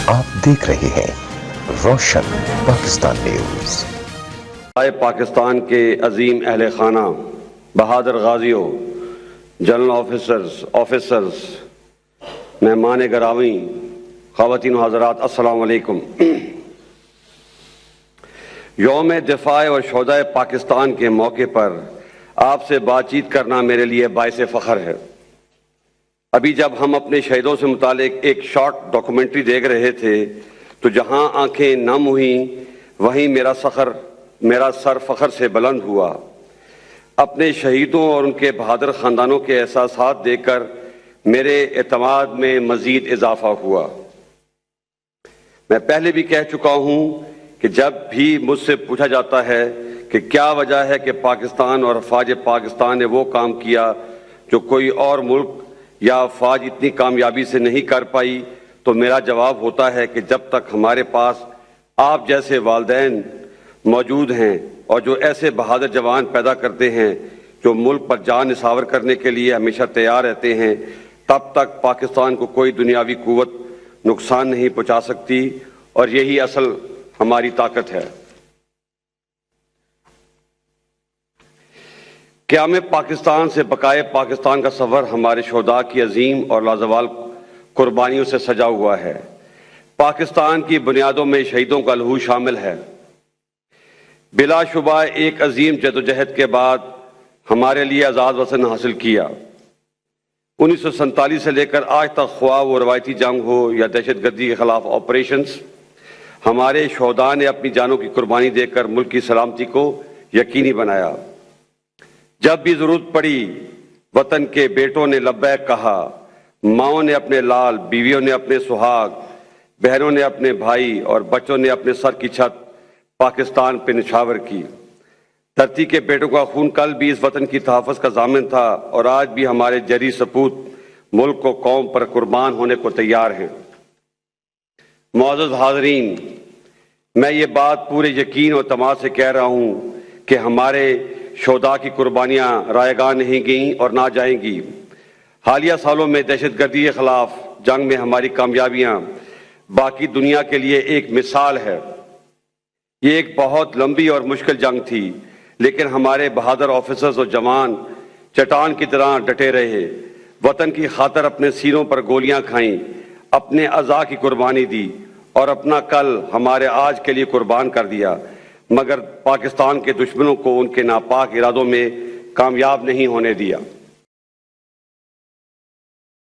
आप देख रहे हैं रोशन पाकिस्तान न्यूज। पाकिस्तान के अजीम अहले खाना, बहादुर गाजियों, जनरल ऑफिसर्स, मेहमान गरामी, ख़वातीन व हज़रात, अस्सलाम वालेकुम। यौम दिफा और शोहदाए पाकिस्तान के मौके पर आपसे बातचीत करना मेरे लिए बाइस फ़ख्र है। अभी जब हम अपने शहीदों से मुतालिक एक शॉर्ट डॉक्यूमेंट्री देख रहे थे तो जहां आंखें नम हुई वहीं मेरा सर फ़ख्र से बुलंद हुआ। अपने शहीदों और उनके बहादुर ख़ानदानों के एहसासात देखकर मेरे एतमाद में मज़ीद इजाफा हुआ। मैं पहले भी कह चुका हूं कि जब भी मुझसे पूछा जाता है कि क्या वजह है कि पाकिस्तान और अफवाज पाकिस्तान ने वो काम किया जो कोई और मुल्क या अफवाज इतनी कामयाबी से नहीं कर पाई, तो मेरा जवाब होता है कि जब तक हमारे पास आप जैसे वालिदैन मौजूद हैं और जो ऐसे बहादुर जवान पैदा करते हैं जो मुल्क पर जान निसावर करने के लिए हमेशा तैयार रहते हैं, तब तक पाकिस्तान को कोई दुनियावी कुव्वत नुकसान नहीं पहुंचा सकती। और यही असल हमारी ताकत है। क़याम पाकिस्तान से बकाए पाकिस्तान का सफ़र हमारे शोहदा की अजीम और लाजवाल कुर्बानियों से सजा हुआ है। पाकिस्तान की बुनियादों में शहीदों का लहू शामिल है। बिलाशुबा एक अजीम जदोजहद के बाद हमारे लिए आज़ाद वतन हासिल किया। 1947 से लेकर आज तक ख्वाह वो रवायती जंग हो या दहशतगर्दी के खिलाफ ऑपरेशंस, हमारे शोहदा ने अपनी जानों की कुर्बानी देकर मुल्क की सलामती को यकीनी बनाया। जब भी जरूरत पड़ी वतन के बेटों ने लब्बैक कहा, माओं ने अपने लाल, बीवियों ने अपने सुहाग, बहनों ने अपने भाई और बच्चों ने अपने सर की छत पाकिस्तान पे निछावर की। धरती के बेटों का खून कल भी इस वतन की तहफ़्फ़ुज़ का ज़ामिन था और आज भी हमारे जरी सपूत मुल्क को कौम पर कुर्बान होने को तैयार हैं। मुअज़्ज़ज़ हाज़रीन, मैं ये बात पूरे यकीन और तमाद से कह रहा हूँ कि हमारे शोहदा की कुर्बानियाँ रायगां नहीं गईं और ना जाएंगी। हालिया सालों में दहशतगर्दी के खिलाफ जंग में हमारी कामयाबियाँ बाकी दुनिया के लिए एक मिसाल है। ये एक बहुत लंबी और मुश्किल जंग थी, लेकिन हमारे बहादुर ऑफिसर्स और जवान चट्टान की तरह डटे रहे, वतन की खातर अपने सीनों पर गोलियां खाईं, अपने अज़ा की कुर्बानी दी और अपना कल हमारे आज के लिए कुर्बान कर दिया, मगर पाकिस्तान के दुश्मनों को उनके नापाक इरादों में कामयाब नहीं होने दिया।